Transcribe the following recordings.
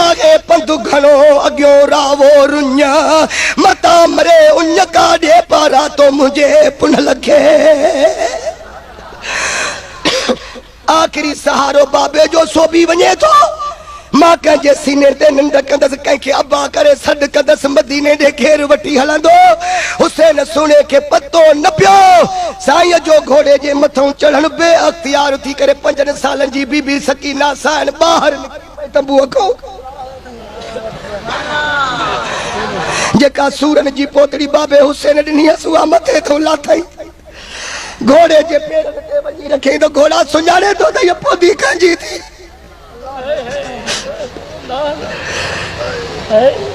آگے پندو گھنو اگیوں راوو رنیا متا مرے انیا کاڑے پارا تو مجھے پن لگے آخری سہارو بابے جو سو بھی ونجے تو ماں کہیں جے سینے دے نند کندس کہیں کہ ابا کرے سڈ کندس مدینے دے گھیر وٹی ہلندو حسین سنے کے پتو نہ پیو سائیں جو گھوڑے جے متھوں چڑھن بے اختیار تھی کرے 5 سالن جی بی بی سکینہ سائن باہر نکلی تنبو اکھو جے کا سورن جی پوتڑی بابے حسین ڈنیا سوا متھے تو لاتھائی گھوڑے جے پیر رکھے وجی رکھے تو گھوڑا سنجانے تو یہ پودی کھنجی تھی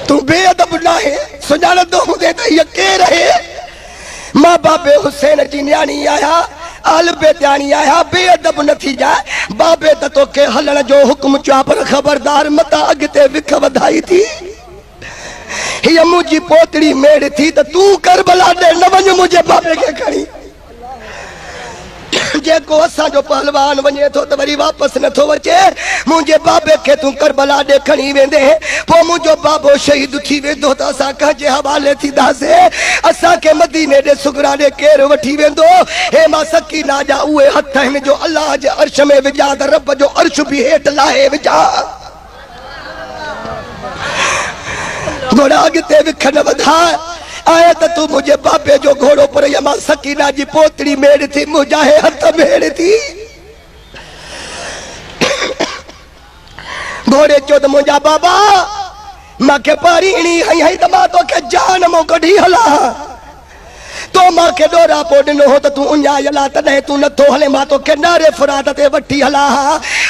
تو بے ادب نہ ہے سنجانے تو ہوں دے تو یہ کہہ رہے ماں بابے حسین جی نیانی آیا آل بیتیانی آیا بے ادب نہ تھی جائے بابے تو کے حلن جو حکم چاہ پر خبردار متا اگتے وکھ ودھائی تھی یہ مجھے پوتڑی میڑ تھی تو کربلا دے نہ ونج مجھے بابے کے کھڑی جے کو اسا جو پہلوان ونجے تو وری واپس نہ تھو وچے مجھے بابے کے توں کربلا دے کھنی ویندے پو مجھو بابو شہید تھی ویندو تا اسا کہے حوالے تھی داسے اسا کے مدینے دے سگرا دے کیر وٹھی ویندو اے ماں سکینہ جا اوے ہتھ ہیں جو اللہ جے عرش میں وجا تے رب جو عرش بھی ہیٹ لاہے وجا گھوڑا اگتے وکھن ودھا آیا تو مجھے بابے جو گھوڑوں پر یما سکینہ جی پوتڑی میڑ تھی مجھے ہتھ میڑ تھی گھوڑے چود مجھا بابا ماں کے پارینی ہائی دماغ تو کہ جان مو کڑھی ہلا تو ماں کے دورا پوڑنو ہو تو انجا یلا تنہیں تو نہ تو ہلے ماں تو کہ نارے فرادہ تے وٹی ہلا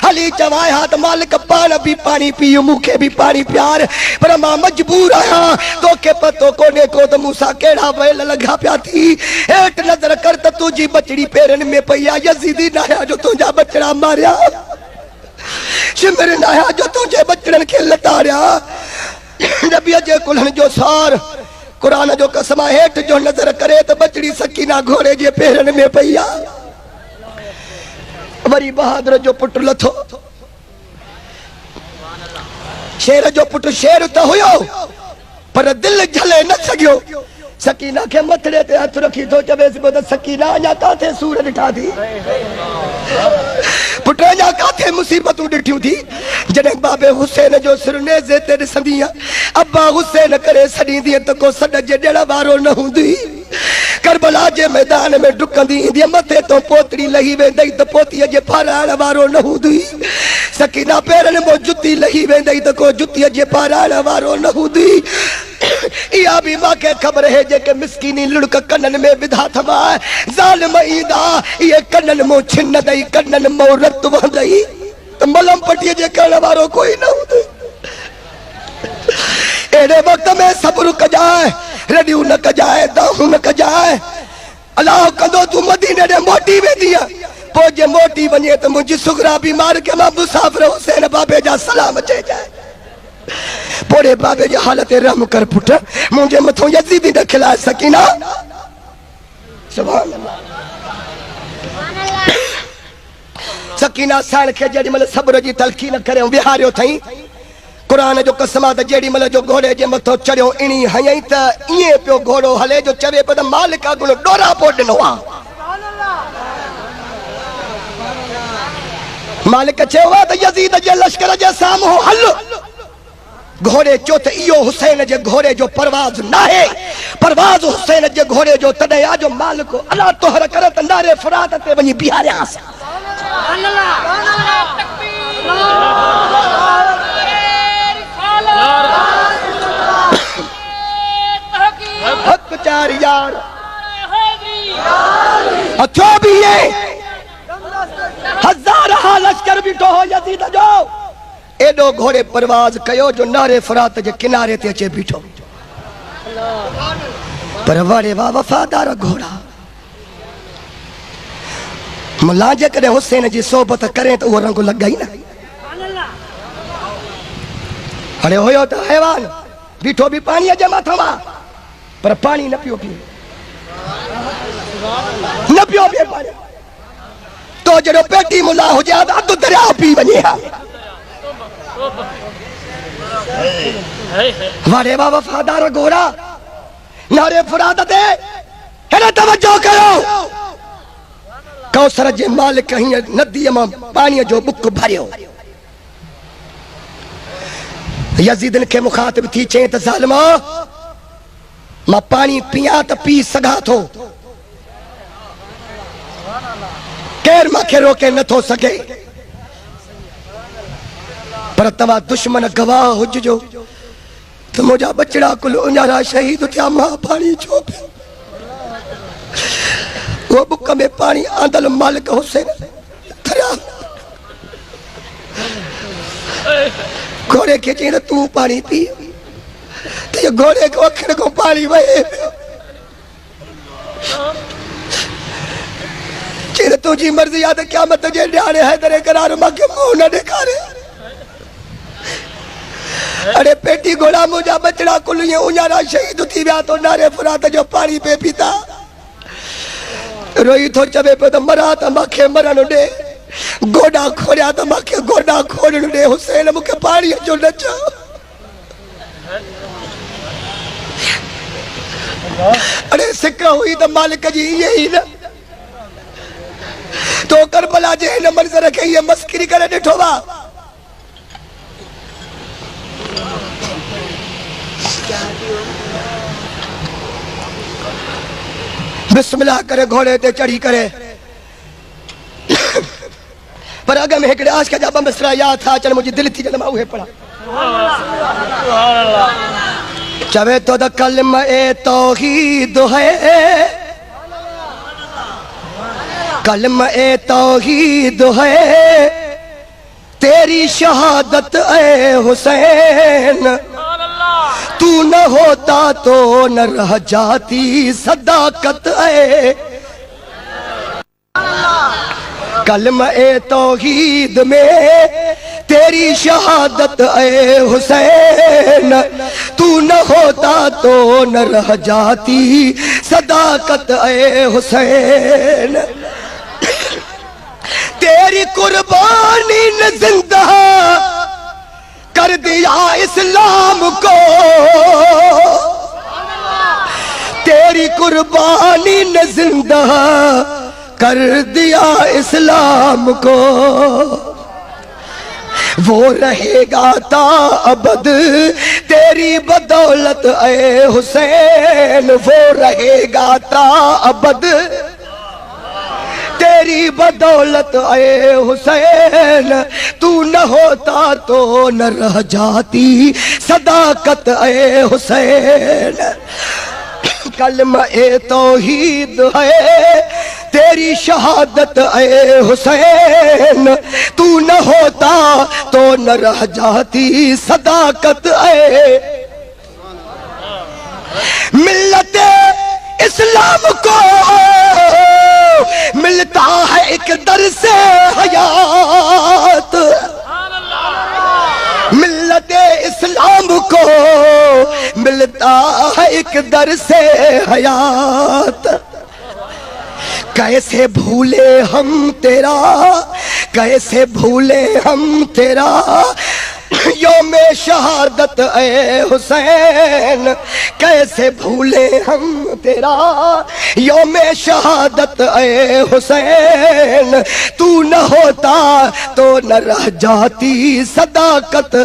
حلی چوائے ہاتھ مالک پان بھی پانی پیو مکھے بھی پانی پیار پر ماں مجبور آیا تو کہ پتو کونے کو تو موسیٰ کیڑا ویل لگا پیا تھی ایک نظر کرتا تو جی بچڑی پیرن میں پیا یزیدی نایا جو تجھا بچڑا ماریا شمر نایا جو تجھے بچڑن کے لتاریا نبی جے کلہن جو سار قرآن جو قسمہ ہیٹ جو نظر کرے تو بچڑی سکینہ گھوڑے جے پیرن میں پیا وری بہادر جو پٹر لتھو شیر جو پٹر شیر تا ہویو پر دل جھلے نہ سگیو سکینہ کے متڑے تے ہتھ رکھی تو چوے سے بودا سکینہ آنیا کاتے سور ڈٹھا دی پٹر آنیا کاتے مصیبتوں ڈٹھیوں تھی جنہیں بابے حسین جو سرنیزے تے سندیاں ابا حسین کرے سڑی دیئے تو کو سڑ جے ڈیڑا بارو نہ ہوں دی کربلا جے میدان میں ڈکن دی دی متے تو پوتری لہی وے دئی تو پوتی جے پھاراڑ بارو نہ ہوں دی سکینہ پیرن مو جتی لہی وے دئی تو کو جتی جے پھاراڑ بارو نہ ہوں دی یا بھی ماں کے خبر ہے جے کہ مسکینی لڑک کنن میں بدھا تھما ظالم ایدہ یہ کنن مو چھن دئی کنن مو رت وندئی تو ملم پٹی جے کہنے بارو کوئی نہ ہوں دی ایڈے وقت میں صبر کجائے ریڈیو نہ کجائے داہوں نہ کجائے اللہ کندو تو مدینے دے موٹی میں دیا پوجے موٹی بنیے تو مجھے سگرا بیمار کے ماں مسافر حسین بابے جا سلام چے جائے پوڑے بابے جا حالت رحم کر پٹھا مجھے متھوں یزیدی نہ کھلائے سکینہ سبحان اللہ سکینہ سان کے جڑی مل صبر جی تلقین کرے بہاریو تھیں قرآن جو قسمات جیڑی مل جو گھوڑے جے متھو چڑھو انہی ہیئیں تا یہ پیو گھوڑو ہلے جو چوے پہ مالکا گلو ڈورا پوڑنو آ مالک چھے ہوا تا یزید جے لشکر جے سامو حل گھوڑے چوت ایو حسین جے گھوڑے جو پرواز نہ ہے پرواز حسین جے گھوڑے جو تڑے آ جو مالکو اللہ توہر کرت نارے فراتتے ونی بیہارے آسا حق چار یار اچھو بھی یہ ہزار لشکر بھی تو ہو یزید جو ایڈو گھوڑے پرواز کیو جو نارے فرات جے کنارے تے اچھے بیٹھو پر وڑے وفادار گھوڑا ملا جے کرے حسین جی صحبت کریں تو وہ رنگو لگ گئی نا اڑے ہوئے تو حیوان بیٹھو بھی پانی جمع تھا پر پانی نہ پیو پیو نہ پیو پیو پانی تو جڑو پیٹی ملا ہو جائے ادھو دریا پی بنی ہے واڑے با وفادار گورا نارے فراد دے ہے توجہ کرو کوثر جے مالک کہیں ندی ماں پانی جو بک بھریو یزیدن کے مخاطب تھی چین تا ظالمہ ماں پانی پیاں تا پی سگا تھو کیر ماں کے روکے نہ تھو سکے پر توا دشمن گواہ ہوج جو تو مجھا بچڑا کل انجارا شہید تھیا ماں پانی چھو پہ وہ بکہ میں پانی آندل مالک حسین تھرا گھوڑے کے چیئے تو پانی پی تو یہ گھوڑے کو اکھر کو پانی بھئے چیئے تو جی مرضی یاد قیامت تجھے ڈیانے ہے درے قرار ماں کے منہ نہ دکھارے اڑے پیٹی گھوڑا مجھا بچڑا کلو یہ انجارا شہید تھی بیا تو نارے فرات جو پانی پہ پیتا روئی تو چبے پہ تو مرا تا مکھے مرانو دے گوڑا کھوڑیا تا مکھے گوڑا کھوڑنو دے حسین مکھے پانی جو نچا اڑے سکہ ہوئی تا مالک جی یہی نا تو کربلا جے نہ منظر رکھے یہ مسکری کرے ڈٹھو با بسم اللہ کرے گھوڑے تے چڑھی کرے پر اگر میں ایک آج کا جب مصرع یاد تھا چل مجھے دل تھی جنم آوہے پڑا چوے تو دا کلمہ توحید ہے کلمہ توحید ہے تیری شہادت اے حسین تو نہ ہوتا تو نہ رہ جاتی صداقت اے کلمہ توحید میں تیری شہادت اے حسین تو نہ ہوتا تو نہ رہ جاتی صداقت اے حسین تیری قربانی نے زندہ کر دیا اسلام کو تیری قربانی نے زندہ کر دیا اسلام کو وہ رہے گا تا ابد تیری بدولت اے حسین وہ رہے گا تا ابد تیری بدولت اے حسین تو نہ ہوتا تو نہ رہ جاتی صداقت اے حسین کلمہ توحید ہے تیری شہادت اے حسین تو نہ ہوتا تو نہ رہ جاتی صداقت اے ملت اسلام کو ملتا ہے ایک درس حیات ملت اسلام کو ملتا ہے ایک درس حیات کیسے بھولے ہم تیرا کیسے بھولے ہم تیرا یوم شہادت اے حسین کیسے بھولے ہم تیرا یوم شہادت اے حسین تو نہ ہوتا تو نہ رہ جاتی صداقت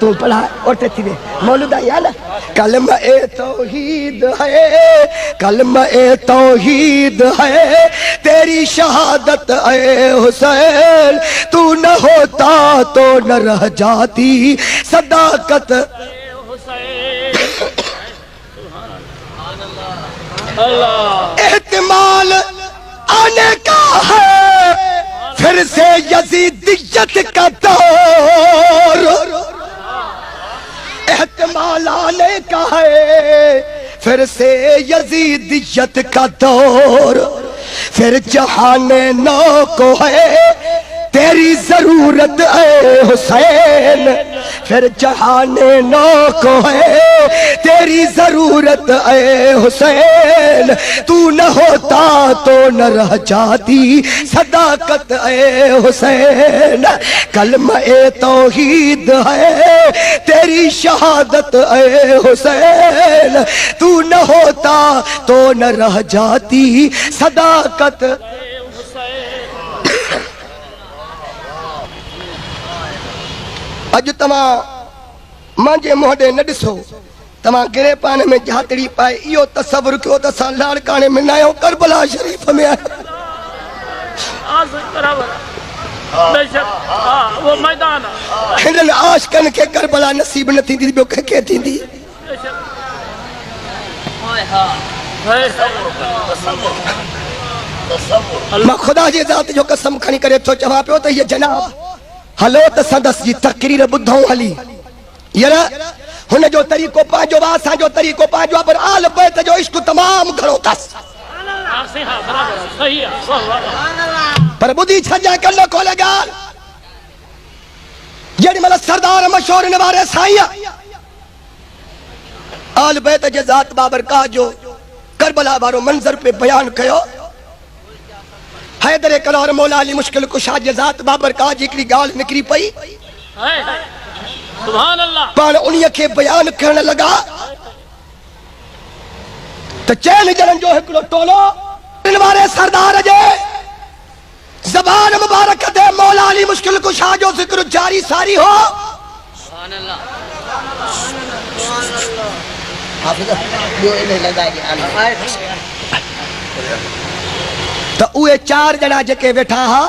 تو پڑھا اور تیتھی مولودہ یا نا کلمہ توحید ہے کلمہ توحید ہے تیری شہادت اے حسین تو نہ ہوتا تو نہ رہ جاتی صداقت احتمال آنے کا ہے پھر سے یزیدیت کا دور احتمال آنے کا ہے پھر سے یزیدیت کا دور پھر جہان نو کو ہے تیری ضرورت اے حسین پھر جہانے نو کو ہے تیری ضرورت اے حسین تو نہ ہوتا تو نہ رہ جاتی صداقت اے حسین کلمہ توحید ہے تیری شہادت اے حسین تو نہ ہوتا تو نہ رہ جاتی صداقت اج تمام مانجے موڈے نہ ڈسو تمام گرے پانے میں جھاتڑی پائے ایو تصور کیوں تسا لاڑکانے میں نایوں کربلا شریف میں بے شک وہ میدان ہنن عاشقن کے کربلا نصیب نہ تھی دی بیو کہ تھی دی بے شک ہائے میں خدا جی ذات جو قسم کھنی کرے تو چواں پہ ہوتا یہ جناب ہلو تا سندس جی تقریر بدھوں والی یرا ہن جو طریقو پانجو واساں جو طریقو پانجو پر آل بیت جو عشق تمام گھروں تس صحیح ہے پر بدھی چھجا کر لو کو لگال جڑی مل سردار مشہور نوارے سائیہ آل بیت جے ذات بابر کا جو کربلا بارو منظر پہ بیان کیو حیدر کرار مولا علی مشکل کشا جے ذات بابر کا جکڑی گال نکری پئی سبحان اللہ پان انہی کے بیان کرنے لگا تو چین جنن جو ہکڑو ٹولو انوارے سردار جے زبان مبارک دے مولا علی مشکل کشا جو ذکر جاری ساری ہو سبحان اللہ تو اوے چار جنا جکے بیٹھا ہاں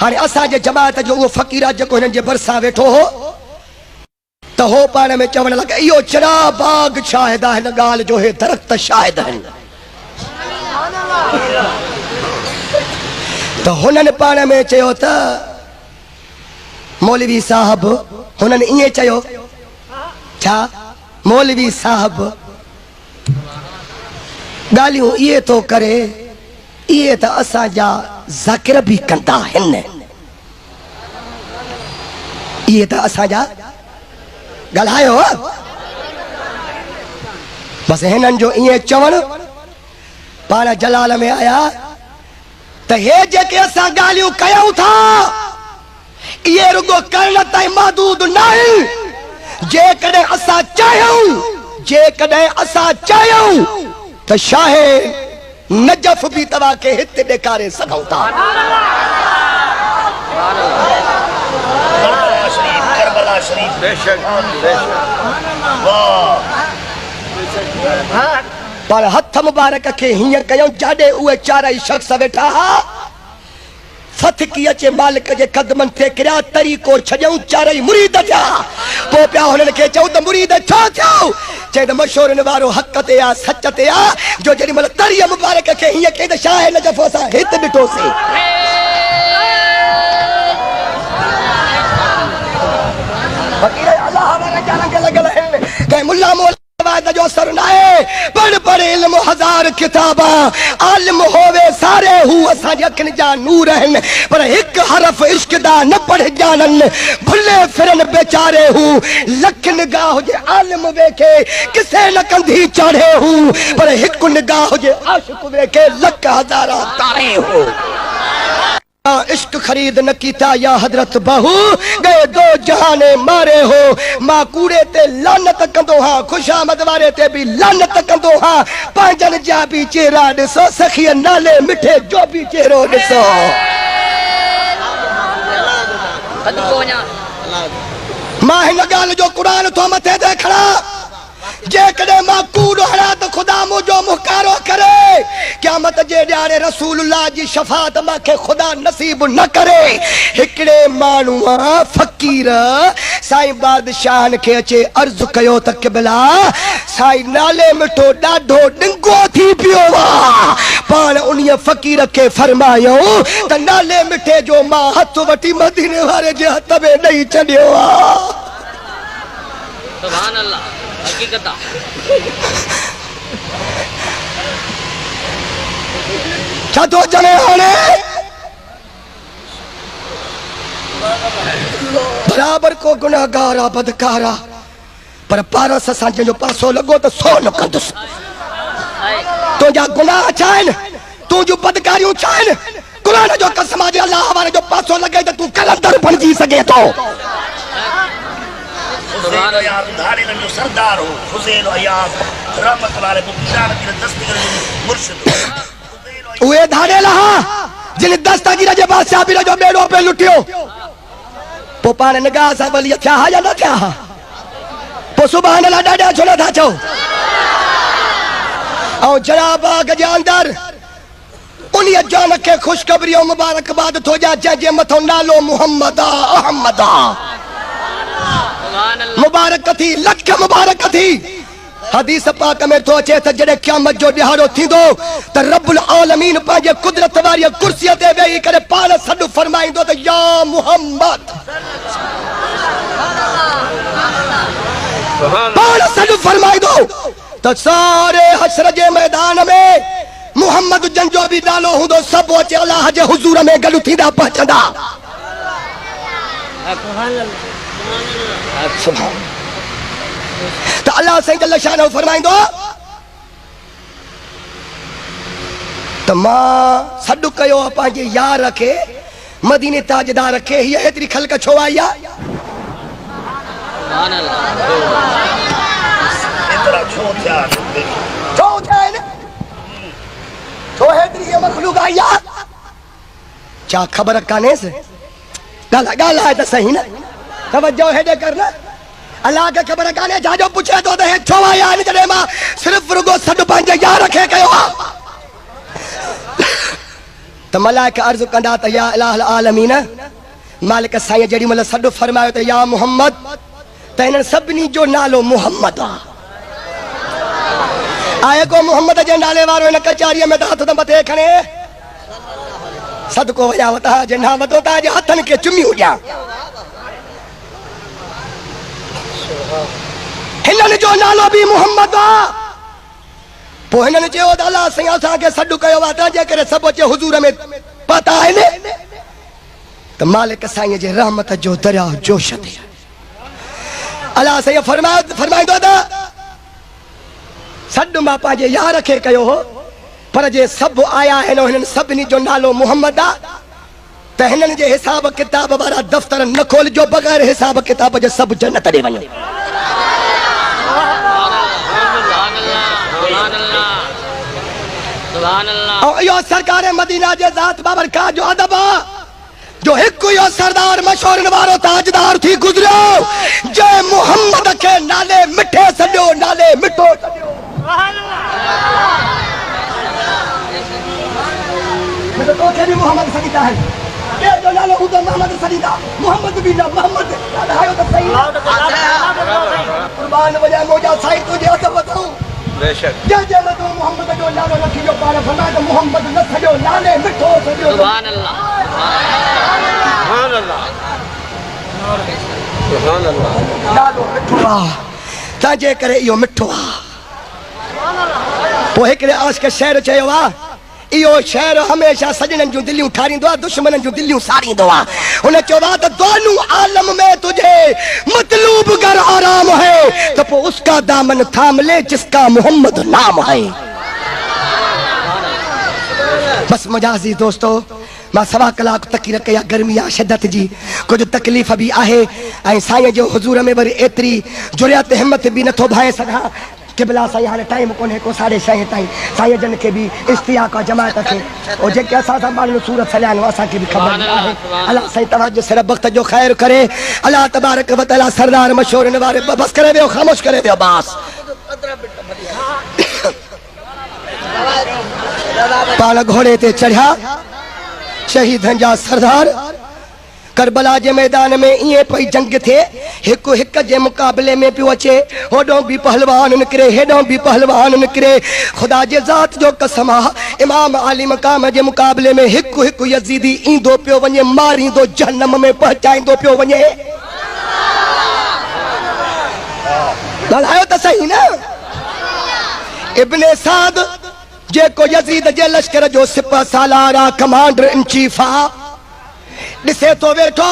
ہاں اسا جے جماعت جو وہ فقیرہ جکو ہنن جے برسا بیٹھو ہو تو ہو پانے میں چون لگا ایو چرا باغ شاہدہ ہے نگال جو ہے درخت شاہد ہے تو ہنن پانے میں چیو تا مولوی صاحب ہنن یہ چیو چھا مولوی صاحب گالیوں یہ تو کرے یہ تا اسا جا ذکر بھی کندا ہن یہ تا اسا جا گلائے ہو بس ہنن جو یہ چون پانا جلال میں آیا تو یہ جے کہ اسا گالیوں کیاؤں تھا یہ رگو کرنا تائی محدود نہیں جے کدے اسا چاہیوں تو شاہ نجف بھی توا کے ہت ڈکارے سکھوں تھا کربلا شریف بے شک پر ہتھ مبارک کے ہیئر کیوں جاڑے اوے چارہ شخص بیٹھا فتح کی اچے مالک جے قدمن تھے کریا طریقو چھجاؤں چارہ مرید تھا پو پیا ہونے لکھے چاہوں تو مرید چھو تھاؤں چاہے تو مشہور نوارو حق تے آ سچ تے آ جو جڑی مل تری مبارک کے ہی کہ شاہ نجف اسا ہت بٹو سے فقیر اللہ ہمارا جانا کے لگل ہے کہ ملا مولا وعدہ جو سرنائے پڑھ پڑھ علم ہزار کتابہ عالم ہوئے سارے ہو اسا یکن جا نور ہیں پر ایک حرف عشق دا نہ پڑھ جانن بھلے فرن بیچارے ہو لکھ نگاہ جے عالم ویکھے کسے نہ کندھی چاڑھے ہو پر ایک نگاہ جے عاشق ویکھے لکھ ہزارہ تارے ہو عشق خرید نہ کیتا یا حضرت بہو گئے دو جہانے مارے ہو ماں کوڑے تے لانت کندو ہاں خوش آمد وارے تے بھی لانت کندو ہاں پانجن جا بھی چیرا ڈسو سخی نالے مٹھے جو بھی چیرو ڈسو ماں ہی نگال جو قرآن تو متے دیکھنا جے کدے ماں کوڑو ہڑا تو خدا مجھو محکارو کرے قیامت جے ڈیارے رسول اللہ جی شفاعت ماں کے خدا نصیب نہ کرے ہکڑے مانوہاں فقیر سائیں بادشاہن کے اچے عرض کیو تک بلا سائیں نالے مٹھو ڈاڈھو ڈنگو تھی پیووا پان انہی فقیر کے فرمایوں تا نالے مٹھے جو ماں ہتھ وٹی مدینے وارے جے ہتھ میں نہیں چڑیوا سبحان اللہ حقیقتہ چھتو جنے ہونے برابر کو گناہگارا بدکارا پر پارس اساں جو پاسو لگو تو سو نہ کندس تو جا گناہ چاہن تو جو بدکاریوں چاہن قرآن جو قسم آجے اللہ ہمارے جو پاسو لگے تو کلندر بن جی سکے تو حسین و یار دھاڑی لن جو سردار ہو حسین و یار رحمت اللہ علیہ بکران کی دستی مرشد اوے دھاڑے لہا جن دستا کی رجے بادشاہ بھی جو بیڑوں پہ لٹیو پو پانے نگاہ صاحب علیہ تھیا یا نہ تھیا پو سبحان اللہ ڈاڈا چھوڑا تھا چھو او جناب آگ جاندر انہی جان کے خوشخبری و مبارک باد تو جا جے متھو نالو محمد احمد مبارک تھی لکھ مبارک تھی حدیث پاک میں تو اچے تا جڑے قیامت جو ڈہارو تھی دو تا رب العالمین پانجے قدرت واری کرسی تے وہی کرے پانا سڈو فرمائیں دو تا یا محمد پانا سڈو فرمائیں دو تا سارے حشر جے میدان میں محمد جنجو بھی ڈالو ہوں دو سب اچے اللہ جے حضور میں گلو تھی دا پہچندا سبحان تو اللہ سے جل شانہ فرمائیں دو تو ماں سڈو کہو پانجے یار رکھے مدینے تاجدار رکھے ہی ایتری خلق چھو آیا اتنا چھو تھیا چھو تھیا ہے نا چھو ایتری مخلوق آیا چاہ خبر کانے سے گالا ہے تو صحیح نا توجہ ہے دے کرنا اللہ کے خبر کانے جا جو پوچھے تو دے چھو آیا ہے جڑے ماں صرف رگو سڈو پانجے یار رکھے کہو تو ملائکہ عرض کندا تا یا الہ العالمین مالک سائیں جڑی مل سڈو فرمایا تو یا محمد تو انہاں سبنی جو نالو محمد آئے کو محمد جے نالے وارو ان کچاری میں ہاتھ تو متے کھنے صدقو وجا وتا جے نہ وتو تا جے ہتھن کے چمی ہو جا ہنن جو نالو بھی محمد پو ہنن چے او اللہ سیاں سا کے سڈو کيو واتا جے کرے سب چے حضور میں پتا ہے نے تو مالک سائیں جے رحمت جو دریا جوش دے اللہ سے فرمائے دو دا سڈ ماں پانجے یار رکھے کہو ہو پر جے سب آیا ہے نو ہنن سبنی جو نالو محمد تو ہنن جے حساب کتاب بارا دفتر نہ کھول جو بغیر حساب کتاب جے سب جنت دے ونجو اور یہ سرکار مدینہ جے ذات بابر کا جو ادب جو ایک یہ سردار مشہور نوارو تاجدار تھی گزرو جے محمد کے نالے مٹھے سڈو نالے مٹھو سڈو میں تو کہ بھی محمد سکتا ہے یہ جو نالو خود محمد سکتا محمد بھی نہ محمد ہے تو صحیح قربان وجہ موجہ سائیں تجھے ادب بتاؤں بے شک جے تو محمد جو نالو رکھی جو پارا فرمایا تو محمد نہ سجو نالے مٹھو سجو سبحان اللہ سبحان اللہ سبحان اللہ نالو مٹھو تا جے کرے ایو مٹھو پو ہکڑے آس کے شہر چیو ایو شہر ہمیشہ سجنن جو دلیوں ٹھاری دو دشمنن جو دلیوں ساری دو انہیں چوہا تو دونوں عالم میں تجھے مطلوب گر آرام ہے تو پو اس کا دامن تھام لے جس کا محمد نام ہے بس مجازی دوستو ماں سوا کلاک تکی رکھے یا گرمی یا شدت جی کچھ تکلیف بھی آہے آئیں سائیں جو حضور میں بری ایتری جوریات ہمت بھی نہ تھو بھائے سکھا قبلہ سائیں حال ٹائم کونے کو ساڑھے شاہیں تائیں سائیں جن کے بھی استیاق و جماعت کے اور جے کہ اساس ہمارے صورت سلیان واسا کی بھی خبر ہے اللہ سائیں توجہ سے وقت جو خیر کرے اللہ تبارک و تعالی سردار مشہور نوارے بس کرے دیو خاموش کرے دیو باس پانا گھوڑے تے چڑھا شہید ہنجا سردار کربلا جے میدان میں یہ پئی جنگ تھے ہکو ہک جے مقابلے میں پیو اچے ہوڈوں بھی پہلوان نکرے ہیڈوں بھی پہلوان نکرے خدا جے ذات جو قسمہ امام علی مقام جے مقابلے میں ہکو ہکو یزیدی این دو پیو ونجے ماری دو جہنم میں پہنچائیں دو پیو ونجے بلائیو تا صحیح نا ابن سعد جے کو یزید جے لشکر جو سپہ سالارا کمانڈر ان چیفا ڈسے تو ویٹھو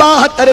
72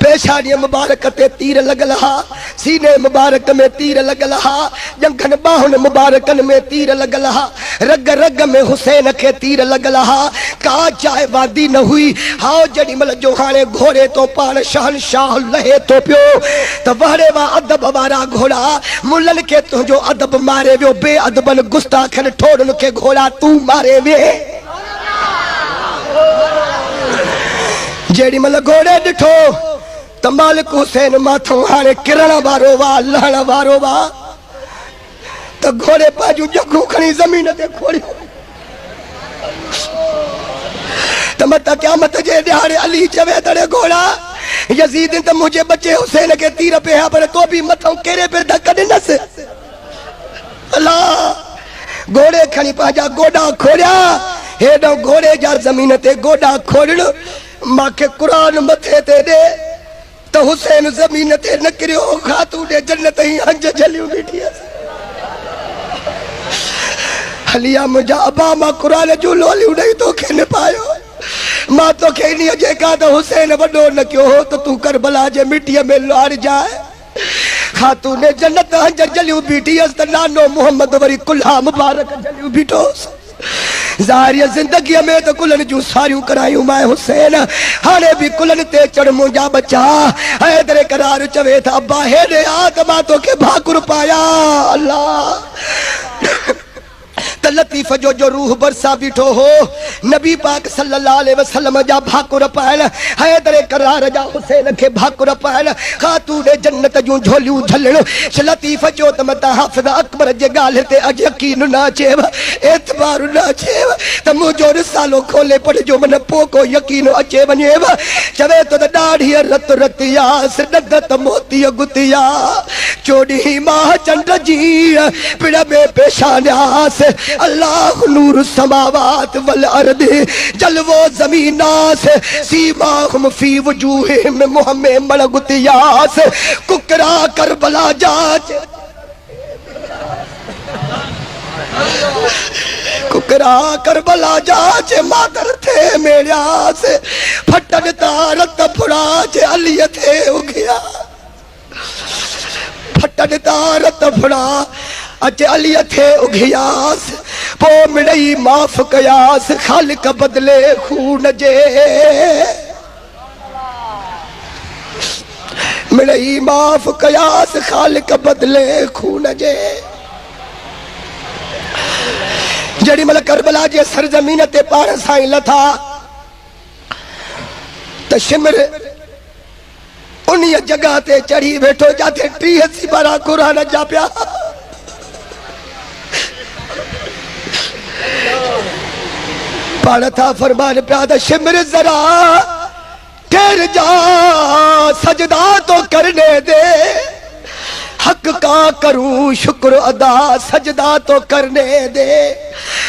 پیشانی مبارک تے تیر لگل ہا سینے مبارک میں تیر لگل ہا جنگن باہن مبارکن میں تیر لگل ہا رگ رگ میں حسین کے تیر لگل ہا کہا چاہے وادی نہ ہوئی ہاؤ جڑی مل جو خانے گھوڑے تو پان شہنشاہ لہے تو پیو تو وہرے وا ادب وارا گھوڑا ملن کے تو جو ادب مارے ویو بے ادبن گستاخن ٹھوڑن کے گھوڑا تو مارے وے جیڑی مل گھوڑے ڈٹھو تو مالک حسین ماتھوں ہانے کرنا بارو وا لہنا بارو وا تو گھوڑے پاجو جگو کھنی زمین تے کھوڑی تو متا قیامت جے دیہاڑے علی چوے تڑے گھوڑا یزید تو مجھے بچے حسین کے تیر پہ ہاں پر تو بھی متھوں کیرے پر دھکا دینا سے اللہ گھوڑے کھنی پاجا گوڑا کھوڑیا ہیڈو گھوڑے جا زمین تے گوڑا کھوڑن ماں کے قرآن متھے تے دے تو حسین زمین تے نکریو خاتو دے جنت ہی ہنج جلیو بیٹھی ہے حلیہ مجھا ابا ماں قرآن جو لولی نہیں تو کھینے پایو ماں تو کھینی جے کہا تو حسین وڈو نہ کیوں ہو تو تو کربلا جے مٹی میں لوار جائے خاتون جنت ہنج جلیو بیٹھی ہے نانو محمد وری کلہا مبارک جلیو بیٹھو ظاہری زندگی میں تو کلن جو ساریوں کرائیوں میں حسین ہانے بھی کلن تے چڑھ مجھا بچا حیدر قرار چوے تھا ابا ہیڈے آدماتوں کے بھاکر پایا اللہ لطیف جو روح برسا بیٹھو ہو نبی پاک صلی اللہ علیہ وسلم جا بھاکر پائل حیدر قرار جا حسین کے بھاکر پائل خاتون جنت جو جھولیوں جھلن لطیف جو تمتا حافظ اکبر جے گالتے اج یقین نہ چیو اعتبار نہ چیو تمو جو رسالو کھولے پڑ جو من پوکو یقین اچے ونیو چوے تو ڈاڑھی رت رتیا سندت موتی گتیا چوڑی ماہ چند جی پڑ میں پیشانیا سے اللہ نور السماوات والارض جلو زمیناس سیماہم فی وجوہم محمد ملگتیاس ککرا کربلا جاچ ککرا کربلا جاچ مادر تھے میرے آس پھٹن تارت پھڑاچ علی تھے اگیا پھٹن تارت پھڑا اچ علی تھے اگھیاس پو مڑئی معاف قیاس خالق بدلے خون جے مڑئی معاف قیاس خالق بدلے خون جے جڑی مل کربلا جے سرزمین تے پاڑ سائیں لتھا تا شمر انہی جگہ تے چڑھی بیٹھو جاتے 30 بارہ قرآن جا پیا پاڑا تھا فرمان پیادہ شمر ذرا ٹھہر جا سجدہ تو کرنے دے حق کا کروں شکر ادا سجدہ تو کرنے دے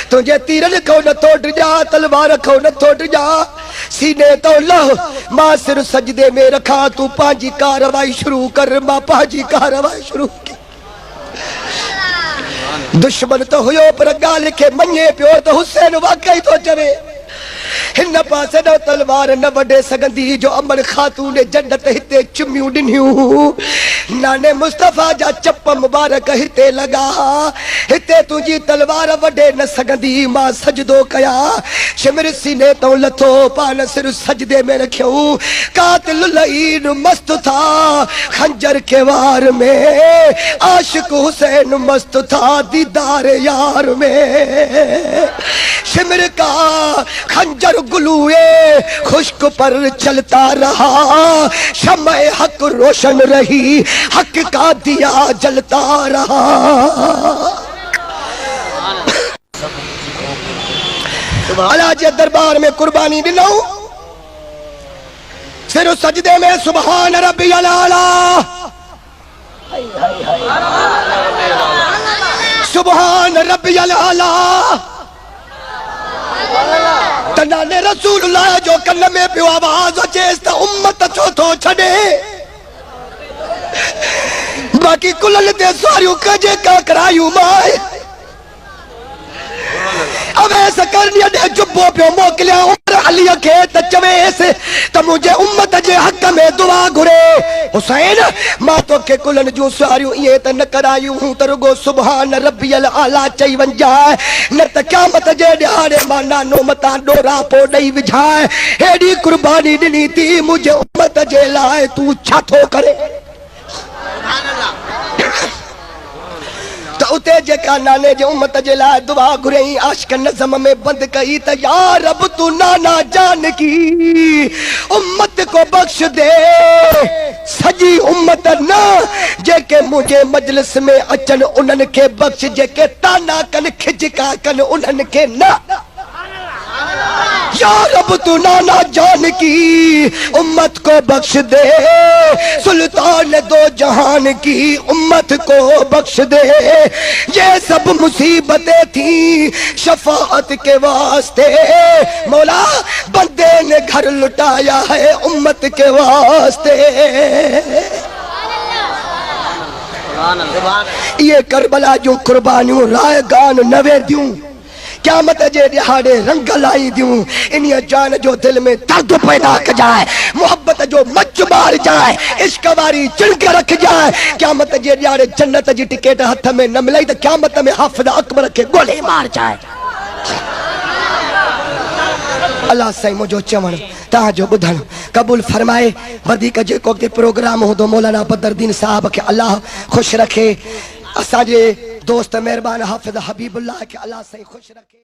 تجھے تیرن کو نہ توڑ جا تلوار کو نہ توڑ جا سینے تو اللہ ماں سر سجدے میں رکھا تو پانچی کاروائی شروع کر ماں پانچی کاروائی شروع کی دشمن تو ہوئے پر گال کے منye پیو تو حسین واقعی تو چوے ہن پاسے نہ تلوار نہ وڈے سگندی جو امر خاتون جنت ہتے چمیوں ڈنیوں نانے مصطفیٰ جا چپ مبارک ہتے لگا ہتے تجھی تلوار وڈے نہ سگندی ماں سجدو کیا شمر سینے تو لتھو پان سر سجدے میں رکھیوں قاتل لعین مست تھا خنجر کے وار میں عاشق حسین مست تھا دیدار یار میں شمر کا خنجر گلوئے خشک پر چلتا رہا شمع حق روشن رہی حق کا دیا جلتا رہا اللہ جے دربار میں قربانی دنوں سر سجدے میں سبحان ربی العالی سبحان ربی العالی تنانے رسول اللہ جو کل میں پیو آواز و چیستا امت چوتھو چھڑے باقی کلن دے سواریوں کجے کا کرائیوں مائے اب ایسا کرنی دے جبو پیو موکلیا عمر علیہ کے تچوے سے تو تو مجھے امت جے حق میں دعا گھرے حسین ماں تو کے کلن جو ساریوں یہ تے نہ کرایوں ہوں ترگو سبحان ربی الاعلی چئی ونجائے نہ تے قیامت جے ڈھاڑے مانا نو متا ڈورا پو ڈئی وجھائے ایڈی قربانی ڈنی تھی مجھے امت جے لائے تو چھاتو کرے تو اتے جے کا نانے جے امت جے لائے دعا گھریں عاشق نظم میں بند کئی تا یا رب تو نانا جان کی امت کو بخش دے سجی امت نہ جے کہ مجھے مجلس میں اچن انن کے بخش جے کہ تانا کن کھجکا کن انن کے نہ یا رب تو نانا جان کی امت کو بخش دے سلطان دو جہان کی امت کو بخش دے یہ سب مصیبتیں تھیں شفاعت کے واسطے مولا بندے نے گھر لٹایا ہے امت کے واسطے یہ کربلا جو قربانیوں رائے گان نوے دیوں قیامت جے دہاڑے رنگ لائی دیوں انہی جان جو دل میں درد پیدا کر جائے محبت جو مچ مار جائے عشق واری چڑھ کے رکھ جائے قیامت جے دہاڑے جنت جی ٹکٹ ہاتھ میں نہ ملائی تو قیامت میں حافظ اکبر کے گولے مار جائے اللہ سائیں مجھو چون تاں جو بدھن قبول فرمائے ودی کا جے کو پروگرام ہو دو مولانا بدردین صاحب کے اللہ خوش رکھے اساں جے دوست مہربان حافظ حبیب اللہ کے اللہ سے خوش رکھے